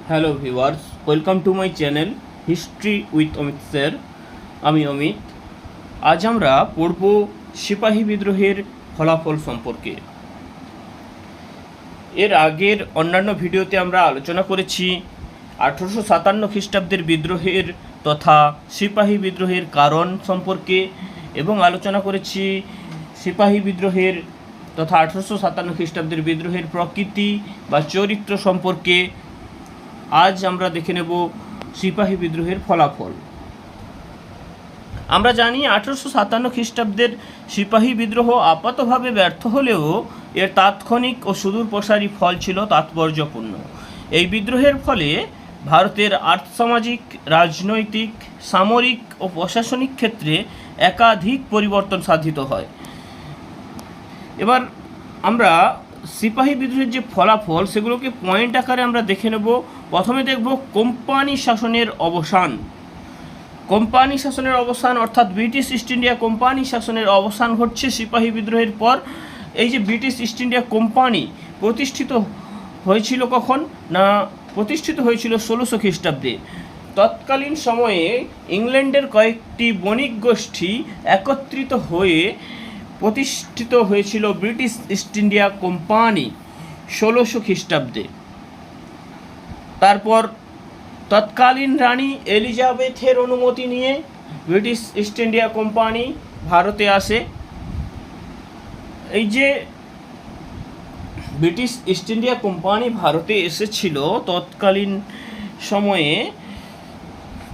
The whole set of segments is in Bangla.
Hello viewers, welcome to my channel history with Amit sir. আমি অমিত। আজ আমরা পড়ব সিপাহী বিদ্রোহের ফলাফল সম্পর্কে। এর আগের অন্যান্য ভিডিওতে আমরা আলোচনা করেছি 1857 খ্রিস্টাব্দের বিদ্রোহের তথা সিপাহী বিদ্রোহের কারণ সম্পর্কে এবং আলোচনা করেছি সিপাহী বিদ্রোহের তথা 1857 খ্রিস্টাব্দের বিদ্রোহের প্রকৃতি বা চরিত্র সম্পর্কে। আজ আমরা দেখে নেব সিপাহী বিদ্রোহের ফলাফল। আমরা জানি 1857 খ্রিস্টাব্দের সিপাহী বিদ্রোহ আপাতভাবে ব্যর্থ হলেও এর তাৎক্ষণিক ও সুদূর প্রসারী ফল ছিল তাৎপর্যপূর্ণ। এই বিদ্রোহের ফলে ভারতের আর্থসামাজিক, রাজনৈতিক, সামরিক ও প্রশাসনিক ক্ষেত্রে একাধিক পরিবর্তন সাধিত হয়। এবার আমরা সিপাহী বিদ্রোহের যে ফলাফল সেগুলোকে পয়েন্ট আকারে আমরা দেখে নেব। প্রথমে দেখব কোম্পানি শাসনের অবসান। কোম্পানি শাসনের অবসান অর্থাৎ ব্রিটিশ ইস্ট ইন্ডিয়া কোম্পানি শাসনের অবসান ঘটছে সিপাহী বিদ্রোহের পর। এই যে ব্রিটিশ ইস্ট ইন্ডিয়া কোম্পানি প্রতিষ্ঠিত হয়েছিল কখন না, প্রতিষ্ঠিত হয়েছিল 1600 খ্রিস্টাব্দে। তৎকালীন সময়ে ইংল্যান্ডের কয়েকটি বণিক গোষ্ঠী একত্রিত হয়ে প্রতিষ্ঠিত হয়েছিল ব্রিটিশ ইস্ট ইন্ডিয়া কোম্পানি 1600 খ্রিস্টাব্দে। তারপর তৎকালীন রানী এলিজাবেথের অনুমতি নিয়ে ব্রিটিশ ইস্ট ইন্ডিয়া কোম্পানি ভারতে আসে। এই যে ব্রিটিশ ইস্ট ইন্ডিয়া কোম্পানি ভারতে এসেছিল তৎকালীন সময়ে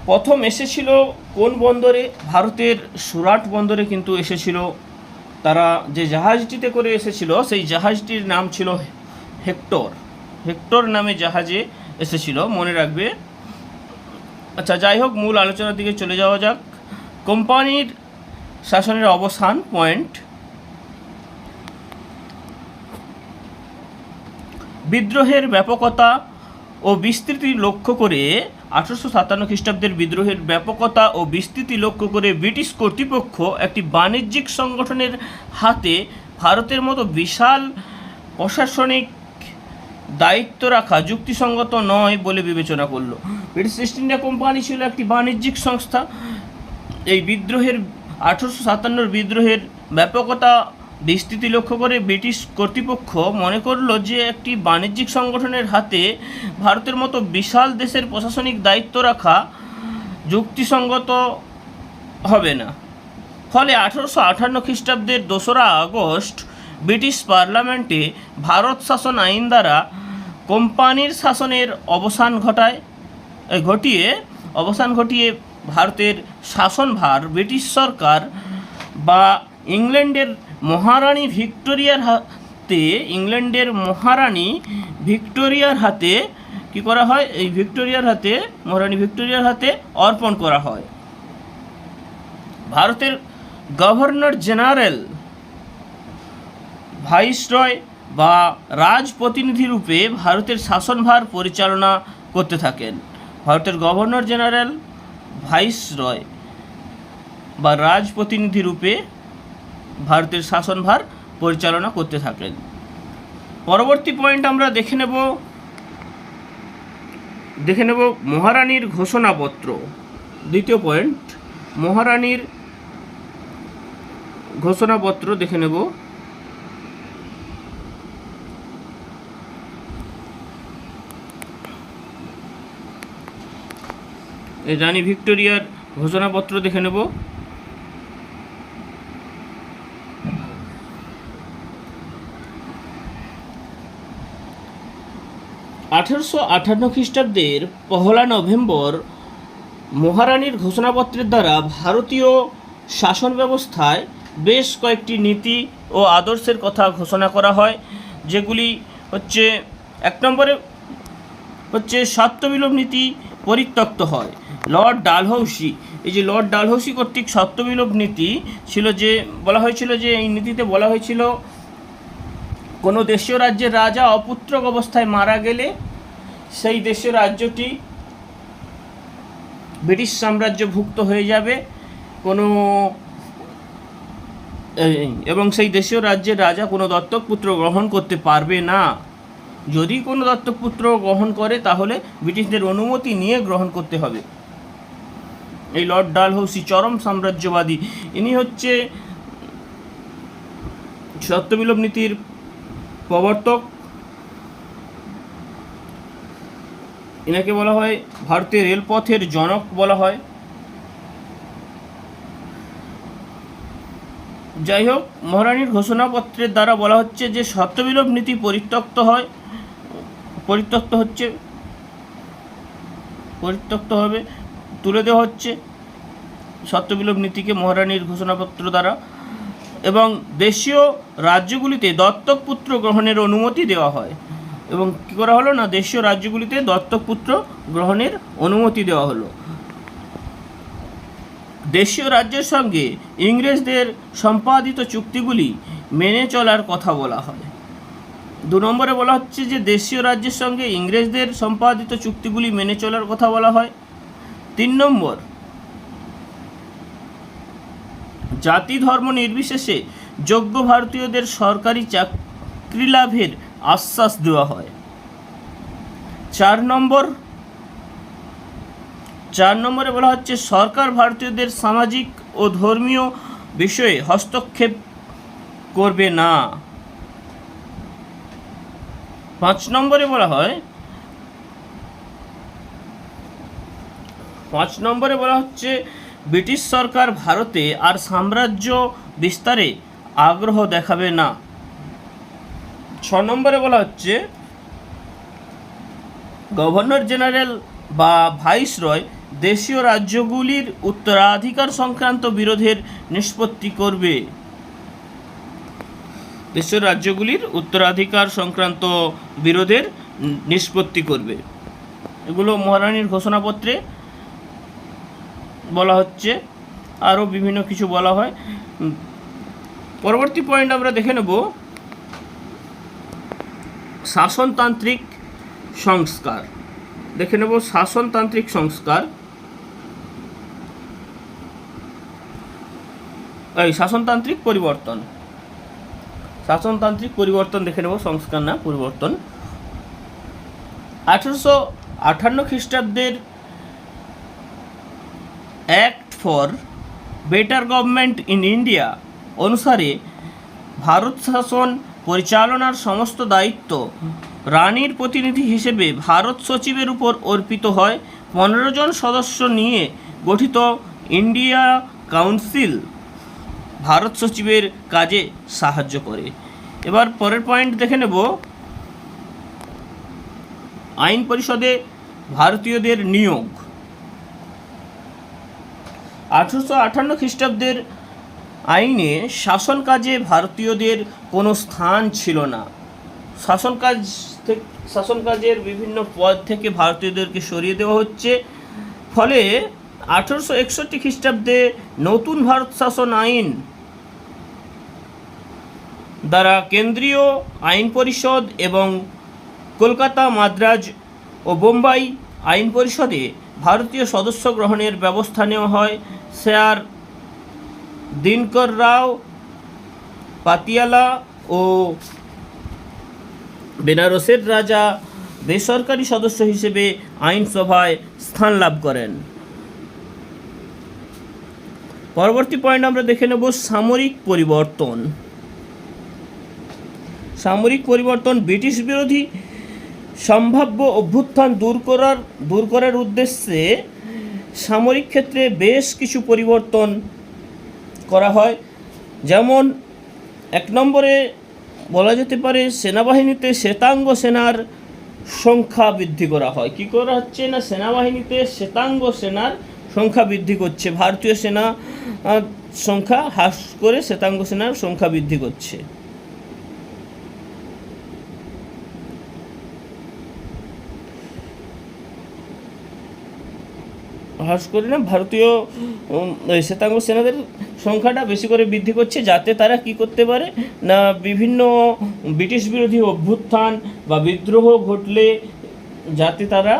প্রথম এসেছিল কোন বন্দরে? ভারতের সুরাট বন্দরে কিন্তু এসেছিল। তারা যে জাহাজটিতে করে এসেছিল সেই জাহাজটির নাম ছিল হেক্টর। হেক্টর নামে জাহাজে এসেছিল, মনে রাখবে। আচ্ছা, যাই হোক, মূল আলোচনার দিকে চলে যাওয়া যাক। কোম্পানির শাসনের অবসান পয়েন্ট। বিদ্রোহের ব্যাপকতা ও বিস্তৃতি লক্ষ্য করে 1857 খ্রিস্টাব্দের বিদ্রোহের ব্যাপকতা ও বিস্তৃতি লক্ষ্য করে ব্রিটিশ কর্তৃপক্ষ একটি বাণিজ্যিক সংগঠনের হাতে ভারতের মতো বিশাল প্রশাসনিক দায়িত্ব রাখা যুক্তিসঙ্গত নয় বলে বিবেচনা করল। ব্রিটিশ ইস্ট ইন্ডিয়া কোম্পানি ছিল একটি বাণিজ্যিক সংস্থা। এই বিদ্রোহের 1857 বিদ্রোহের ব্যাপকতা বিস্তৃতি লক্ষ্য করে ব্রিটিশ কর্তৃপক্ষ মনে করলো যে একটি বাণিজ্যিক সংগঠনের হাতে ভারতের মতো বিশাল দেশের প্রশাসনিক দায়িত্ব রাখা যুক্তিসঙ্গত হবে না। ফলে 1858 খ্রিস্টাব্দের 2রা আগস্ট ব্রিটিশ পার্লামেন্টে ভারত শাসন আইন দ্বারা কোম্পানির শাসনের অবসান ঘটিয়ে ভারতের শাসনভার ব্রিটিশ সরকার বা ইংল্যান্ডের মহারানী ভিক্টোরিয়ার হাতে কি করা হয়? এই মহারানী ভিক্টোরিয়ার হাতে অর্পণ করা হয়। ভারতের গভর্নর জেনারেল ভাইসরয় বা রাজপ্রতিনিধি রূপে ভারতের শাসনভার পরিচালনা করতে থাকেন। ভারতের গভর্নর জেনারেল ভাইসরয় বা রাজপ্রতিনিধি রূপে ভারতের শাসনভার পরিচালনা করতে থাকেন। পরবর্তী পয়েন্ট আমরা দেখে নেব মহারানীর ঘোষণাপত্র। দ্বিতীয় পয়েন্ট, মহারানীর ঘোষণাপত্র দেখে নেব। রানী ভিক্টোরিয়ার ঘোষণাপত্র দেখে নেব। আঠারোশো 58 খ্রিস্টাব্দের 1 নভেম্বর মহারানীর ঘোষণাপত্রের দ্বারা ভারতীয় শাসন ব্যবস্থায় বেশ কয়েকটি নীতি ও আদর্শের কথা ঘোষণা করা হয়, যেগুলি হচ্ছে 1 নম্বরে হচ্ছে সত্যবিলোপ নীতি পরিত্যক্ত হয়। লর্ড ডালহৌসি কর্তৃক সত্যবিলোপ নীতি ছিল, যে বলা হয়েছিল যে এই নীতিতে বলা হয়েছিল কোনো দেশীয় রাজ্যের রাজা অপুত্রক অবস্থায় মারা গেলে সেই দেশীয় রাজ্যটি ব্রিটিশ সাম্রাজ্যভুক্ত হয়ে যাবে এবং সেই দেশীয় রাজ্যের রাজা কোনো দত্তক পুত্র গ্রহণ করতে পারবে না। যদি কোনো দত্তক পুত্র গ্রহণ করে তাহলে ব্রিটিশদের অনুমতি নিয়ে গ্রহণ করতে হবে। এই লর্ড ডালহৌসি চরম সাম্রাজ্যবাদী, ইনি হচ্ছে সত্যবিলোপ নীতির প্রবর্তক। এনাকে বলা হয় ভারতের রেলপথের জনক বলা হয়। যাই হোক, মহারানীর ঘোষণাপত্রের দ্বারা বলা হচ্ছে যে সত্যবিলোপ নীতি পরিত্যক্ত হবে, তুলে দেওয়া হচ্ছে সত্যবিলোপ নীতিকে মহারানীর ঘোষণাপত্র দ্বারা, এবং দেশীয় রাজ্যগুলিতে দত্তক পুত্র গ্রহণের অনুমতি দেওয়া হয়। এবং কী করা হলো না, দেশীয় রাজ্যগুলিতে দত্তক পুত্র গ্রহণের অনুমতি দেওয়া হলো। দেশীয় রাজ্যের সঙ্গে ইংরেজদের সম্পাদিত চুক্তিগুলি মেনে চলার কথা বলা হয়। 2 নম্বরে বলা হচ্ছে যে দেশীয় রাজ্যের সঙ্গে ইংরেজদের সম্পাদিত চুক্তিগুলি মেনে চলার কথা বলা হয়। 3 নম্বর, জাতি ধর্ম নির্বিশেষে যোগ্য ভারতীয়দের সরকারি চাকরি লাভের আশ্বাস দেওয়া হয়। 4 নম্বরে বলা হচ্ছে সরকার ভারতীয়দের সামাজিক ও ধর্মীয় বিষয়ে হস্তক্ষেপ করবে না। 5 নম্বরে বলা হচ্ছে ব্রিটিশ সরকার ভারতে আর সাম্রাজ্য বিস্তারে আগ্রহ দেখাবে না। 6 নম্বরে বলা হচ্ছে গভর্নর জেনারেল বা ভাইসরয় দেশীয় রাজ্যগুলির উত্তরাধিকার সংক্রান্ত বিরোধের নিষ্পত্তি করবে। দেশীয় রাজ্যগুলির উত্তরাধিকার সংক্রান্ত বিরোধের নিষ্পত্তি করবে। এগুলো মহারানীর ঘোষণাপত্রে বলা হচ্ছে, আরও বিভিন্ন কিছু বলা হয়। পরবর্তী পয়েন্ট আমরা দেখে নেব শাসনতান্ত্রিক সংস্কার। শাসনতান্ত্রিক সংস্কার, শাসনতান্ত্রিক পরিবর্তন দেখে নেব, সংস্কার না পরিবর্তন। 1858 খ্রিস্টাব্দের act for better government in India অনুসারে ভারত শাসন পরিচালনার সমস্ত দায়িত্ব রানীর প্রতিনিধি হিসেবে ভারত সচিবের উপর অর্পিত হয়। 15 জন সদস্য নিয়ে গঠিত ইন্ডিয়া কাউন্সিল ভারত সচিবের কাজে সাহায্য করে। এবার পরের পয়েন্ট দেখে নেব আইন পরিষদে ভারতীয়দের নিয়োগ। 1858 খ্রিস্টাব্দের আইনে শাসন কাজে ভারতীয়দের কোনো স্থান ছিল না। শাসন কাজের বিভিন্ন পদ থেকে ভারতীয়দেরকে সরিয়ে দেওয়া হচ্ছে। ফলে 1861 খ্রিস্টাব্দে নতুন ভারত শাসন আইন দ্বারা কেন্দ্রীয় আইন পরিষদ এবং কলকাতা, মাদ্রাজ ও বোম্বাই আইন পরিষদে ভারতীয় সদস্য গ্রহণের ব্যবস্থা নেওয়া হয়। স্যার দিনকর রাও পাতিয়ালা ও বেনারসের রাজা বেসরকারি সদস্য হিসেবে আইনসভায় স্থান লাভ করেন। পরবর্তী পয়েন্ট আমরা দেখে নেব সামরিক পরিবর্তন। ব্রিটিশ বিরোধী সম্ভাব্য অভ্যুত্থান দূর করার উদ্দেশ্যে সামরিক ক্ষেত্রে বেশ কিছু পরিবর্তন করা হয়। যেমন 1 নম্বরে বলা যেতে পারে সেনাবাহিনীতে শ্বেতাঙ্গ সেনার সংখ্যা বৃদ্ধি করা হয়। কী করা হচ্ছে না, সেনাবাহিনীতে শ্বেতাঙ্গ সেনার সংখ্যা বৃদ্ধি করছে। ভারতীয় সেনা সংখ্যা হ্রাস করে শ্বেতাঙ্গ সেনার সংখ্যা বৃদ্ধি করছে। ভারতীয় শ্বেতাঙ্গ সেনাদের সংখ্যাটা বেশি করে বৃদ্ধি করছে, যাতে তারা কি করতে পারে না বিভিন্ন ব্রিটিশ বিরোধী অভ্যুত্থান বা বিদ্রোহ ঘটলে যাতে তারা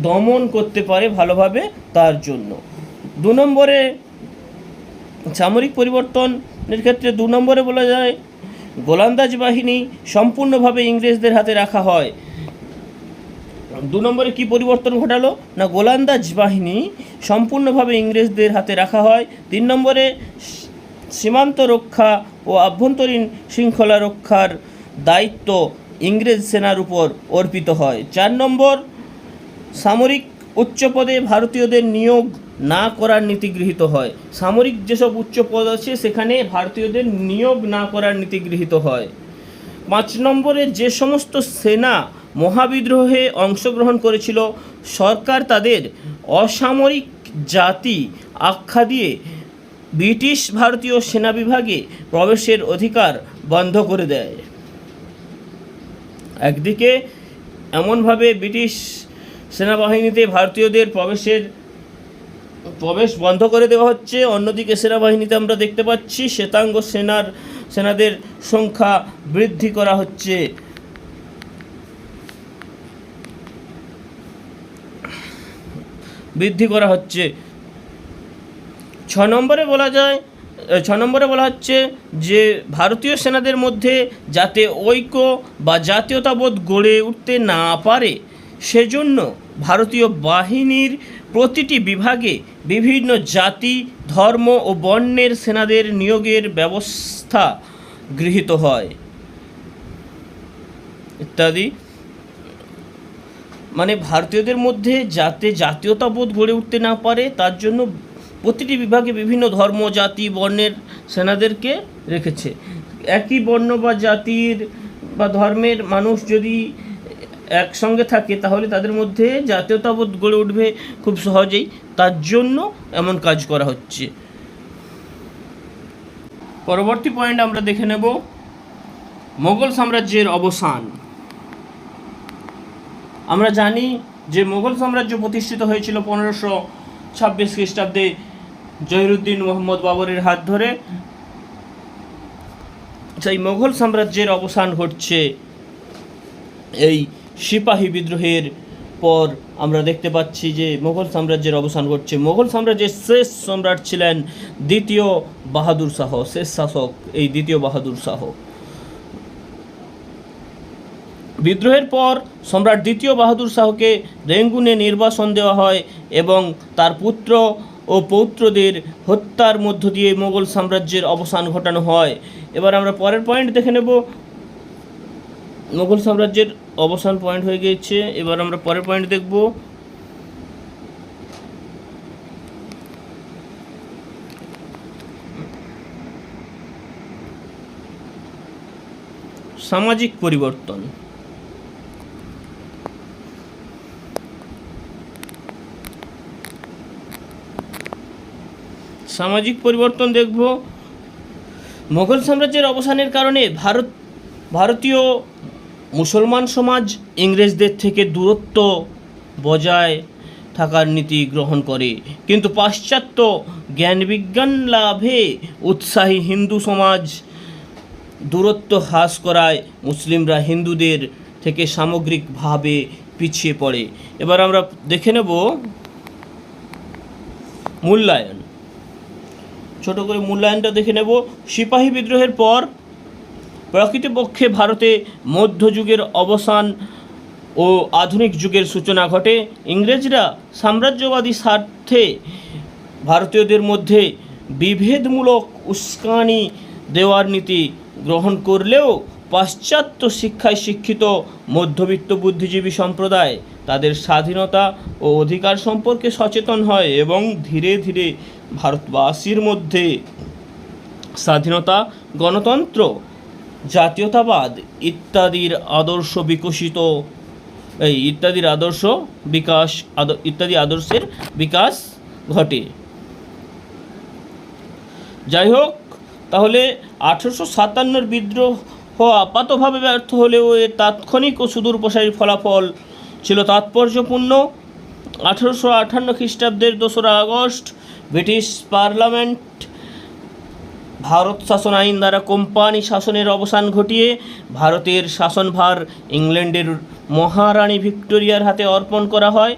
দমন করতে পারে ভালোভাবে, তার জন্য। 2 নম্বরে সামরিক পরিবর্তনের ক্ষেত্রে 2 নম্বরে বলা যায় গোলন্দাজ বাহিনী সম্পূর্ণভাবে ইংরেজদের হাতে রাখা হয়। 2 নম্বরে কি পরিবর্তন ঘটালো না, গোলন্দাজ বাহিনী সম্পূর্ণভাবে ইংরেজদের হাতে রাখা হয়। 3 নম্বরে সীমান্ত রক্ষা ও আভ্যন্তরীণ শৃঙ্খলা রক্ষার দায়িত্ব ইংরেজ সেনার উপর অর্পিত হয়। 4 নম্বর, সামরিক উচ্চপদে ভারতীয়দের নিয়োগ না করার নীতি গৃহীত হয়। সামরিক যেসব উচ্চ পদ আছে সেখানে ভারতীয়দের নিয়োগ না করার নীতি গৃহীত হয়। 5 নম্বরে, যে সমস্ত সেনা মহাবিদ্রোহে অংশগ্রহণ করেছিল সরকার তাদের অসামরিক জাতি আখ্যা দিয়ে ব্রিটিশ ভারতীয় সেনা বিভাগে প্রবেশের অধিকার বন্ধ করে দেয়। একদিকে এমনভাবে ব্রিটিশ সেনাবাহিনীতে ভারতীয়দের প্রবেশ বন্ধ করে দেওয়া হচ্ছে, অন্যদিকে সেনাবাহিনীতে আমরা দেখতে পাচ্ছি শ্বেতাঙ্গ সেনাদের সংখ্যা বৃদ্ধি করা হচ্ছে। বৃদ্ধি করা হচ্ছে। 6 নম্বরে বলা হচ্ছে যে ভারতীয় সেনাদের মধ্যে যাতে ঐক্য বা জাতীয়তাবোধ গড়ে উঠতে না পারে সেজন্য ভারতীয় বাহিনীর প্রতিটি বিভাগে বিভিন্ন জাতি, ধর্ম ও বর্ণের সেনাদের নিয়োগের ব্যবস্থা গৃহীত হয় ইত্যাদি। মানে ভারতীয়দের মধ্যে যাতে জাতীয়তাবোধ গড়ে উঠতে না পারে তার জন্য প্রতিটি বিভাগে বিভিন্ন ধর্ম, জাতি, বর্ণের সেনাদেরকে রেখেছে। একই বর্ণ বা জাতির বা ধর্মের মানুষ যদি একসঙ্গে থাকে তাহলে তাদের মধ্যে জাতীয়তাবোধ গড়ে উঠবে খুব সহজেই, তার জন্য এমন কাজ করা হচ্ছে। পরবর্তী পয়েন্ট আমরা দেখে নেব মোগল সাম্রাজ্যের অবসান। আমরা জানি যে মোগল সাম্রাজ্য প্রতিষ্ঠিত হয়েছিল 1526 খ্রিস্টাব্দে জহিরুদ্দিন মোহাম্মদ বাবরের হাত ধরে। সেই মোগল সাম্রাজ্যের অবসান ঘটছে এই সিপাহী বিদ্রোহের পর। আমরা দেখতে পাচ্ছি যে মোগল সাম্রাজ্যের অবসান ঘটছে। মোগল সাম্রাজ্যের শেষ সম্রাট ছিলেন দ্বিতীয় বাহাদুর শাহ, শেষ শাসক এই দ্বিতীয় বাহাদুর শাহ। বিদ্রোহের পর সম্রাট দ্বিতীয় বাহাদুর শাহকে রেঙ্গুনে নির্বাসন দেওয়া হয় এবং তার পুত্র ও পৌত্রদের হত্যার মধ্য দিয়ে মোগল সাম্রাজ্যের অবসান ঘটানো হয়। এবার আমরা পরের পয়েন্ট দেখে নেব। মোগল সাম্রাজ্যের অবসান পয়েন্ট হয়ে গিয়েছে, এবার আমরা পরের পয়েন্ট দেখব। সামাজিক পরিবর্তন। সামাজিক পরিবর্তন দেখব। মোগল সাম্রাজ্যের অবসানের কারণে ভারতীয় মুসলমান সমাজ ইংরেজদের থেকে দূরত্ব বজায় থাকার নীতি গ্রহণ করে, কিন্তু পাশ্চাত্য জ্ঞানবিজ্ঞান লাভে উৎসাহী হিন্দু সমাজ দূরত্ব হ্রাস করায় মুসলিমরা হিন্দুদের থেকে সামগ্রিকভাবে পিছিয়ে পড়ে। এবার আমরা দেখে নেব মূল্যায়ন। ছোট করে মূল্যায়নটা দেখে নেব। সিপাহী বিদ্রোহের পর প্রকৃতপক্ষে ভারতে মধ্যযুগের অবসান ও আধুনিক যুগের সূচনা ঘটে। ইংরেজরা সাম্রাজ্যবাদী স্বার্থে ভারতীয়দের মধ্যে বিভেদমূলক উস্কানি দেওয়ার নীতি গ্রহণ করলেও পাশ্চাত্য শিক্ষায় শিক্ষিত মধ্যবিত্ত বুদ্ধিজীবী সম্প্রদায় তাদের স্বাধীনতা ও অধিকার সম্পর্কে সচেতন হয় এবং ধীরে ধীরে ভারতবাসীর মধ্যে স্বাধীনতা, গণতন্ত্র, জাতীয়তাবাদ ইত্যাদি আদর্শের বিকাশ ঘটে। যাই হোক, তাহলে 1857 বিদ্রোহ আপাতভাবে ব্যর্থ হলেও এর তাৎক্ষণিক ও সুদূরপ্রসারী ফলাফল ছিল তাৎপর্যপূর্ণ। 1858 খ্রিস্টাব্দের 2রা আগস্ট ব্রিটিশ পার্লামেন্ট ভারত শাসন আইন দ্বারা কোম্পানি শাসনের অবসান ঘটিয়ে ভারতের শাসনভার ইংল্যান্ডের মহারানী ভিক্টোরিয়ার হাতে অর্পণ করা হয়।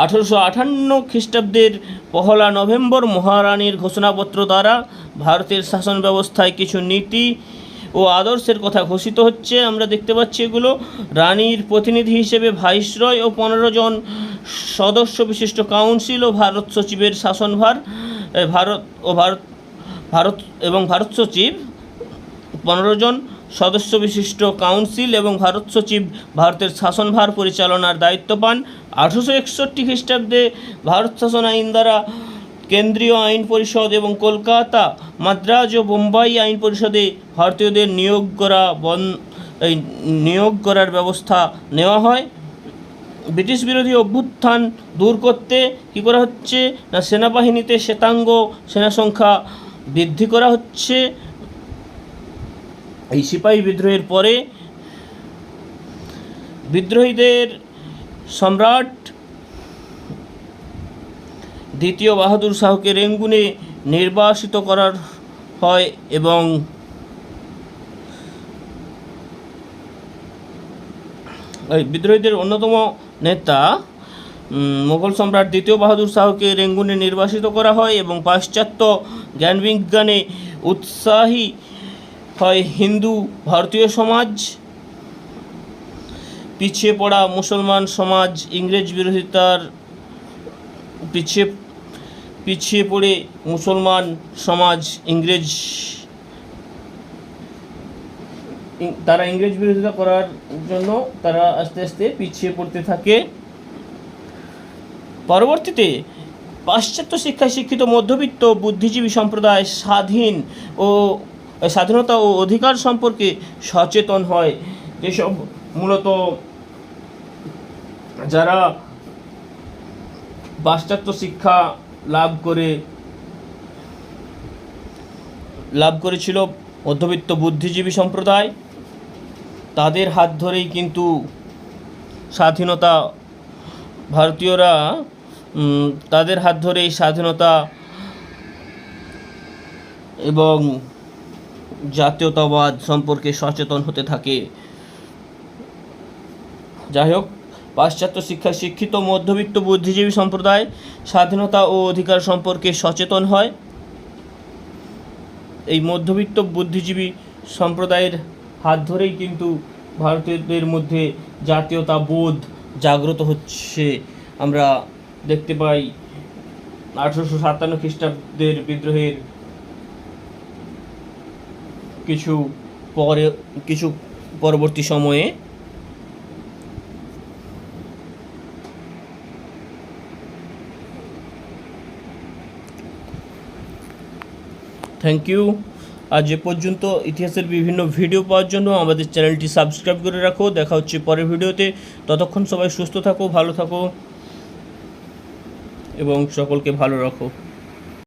1858 খ্রিস্টাব্দের 1 নভেম্বর মহারানীর ঘোষণাপত্র দ্বারা ভারতের শাসন ব্যবস্থায় কিছু নীতি ও আদর্শের কথা ঘোষিত হচ্ছে। আমরা দেখতে পাচ্ছি এগুলো। রানীর প্রতিনিধি হিসেবে ভাইসরয় ও 15 জন সদস্য বিশিষ্ট কাউন্সিল ও ভারত সচিবের শাসনভার ভারত সচিব 15 জন সদস্য বিশিষ্ট কাউন্সিল এবং ভারত সচিব ভারতের শাসনভার পরিচালনার দায়িত্ব পান। 1861 খ্রিস্টাব্দে ভারত শাসন আইন দ্বারা কেন্দ্রীয় আইন পরিষদ এবং কলকাতা, মাদ্রাজ ও বোম্বাই আইন পরিষদে ভারতীয়দের নিয়োগ করার ব্যবস্থা নেওয়া হয়। ব্রিটিশ বিরোধী অভ্যুত্থান দূর করতে কী করা হচ্ছে না, সেনাবাহিনীতে শ্বেতাঙ্গ সেনা সংখ্যা বৃদ্ধি করা হচ্ছে। এই সিপাহী বিদ্রোহের পরে বিদ্রোহীদের সম্রাট দ্বিতীয় বাহাদুর শাহকে রেঙ্গুনে নির্বাসিত করা হয় এবং বিদ্রোহীদের অন্যতম নেতা মোগল সম্রাট দ্বিতীয় বাহাদুর শাহকে রেঙ্গুনে নির্বাসিত করা হয় এবং পাশ্চাত্য জ্ঞানবিজ্ঞানে উৎসাহী হয় হিন্দু ভারতীয় সমাজ। পিছিয়ে পড়া মুসলমান সমাজ ইংরেজ বিরোধিতার পিছিয়ে পড়ে মুসলমান সমাজ ইংরেজ বিরোধিতা করার জন্য তারা আস্তে আস্তে পিছিয়ে পড়তে থাকে। পরবর্তীতে পাশ্চাত্য শিক্ষায় শিক্ষিত মধ্যবিত্ত বুদ্ধিজীবী সম্প্রদায় স্বাধীনতা ও অধিকার সম্পর্কে সচেতন হয়। যেসব মূলত যারা পাশ্চাত্য শিক্ষা লাভ করেছিল মধ্যবিত্ত বুদ্ধিজীবী সম্প্রদায়, তাদের হাত ধরেই কিন্তু স্বাধীনতা এবং জাতীয়তাবাদ সম্পর্কে সচেতন হতে থাকে। যাই হোক, পাশ্চাত্য শিক্ষায় শিক্ষিত মধ্যবিত্ত বুদ্ধিজীবী সম্প্রদায় স্বাধীনতা ও অধিকার সম্পর্কে সচেতন হয়। এই মধ্যবিত্ত বুদ্ধিজীবী সম্প্রদায়ের হাত ধরেই কিন্তু ভারতীয়দের মধ্যে জাতীয়তাবোধ জাগ্রত হচ্ছে। আমরা দেখতে পাই 1857 খ্রিস্টাব্দের বিদ্রোহের কিছু পরবর্তী সময়ে। Thank you. আজ এ পর্যন্ত। ইতিহাসের বিভিন্ন ভিডিও পাওয়ার জন্য আমাদের চ্যানেলটি সাবস্ক্রাইব করে রাখো। দেখা হচ্ছে পরের ভিডিওতে। ততক্ষণ সবাই সুস্থ থাকো, ভালো থাকো এবং সকলকে ভালো রাখো।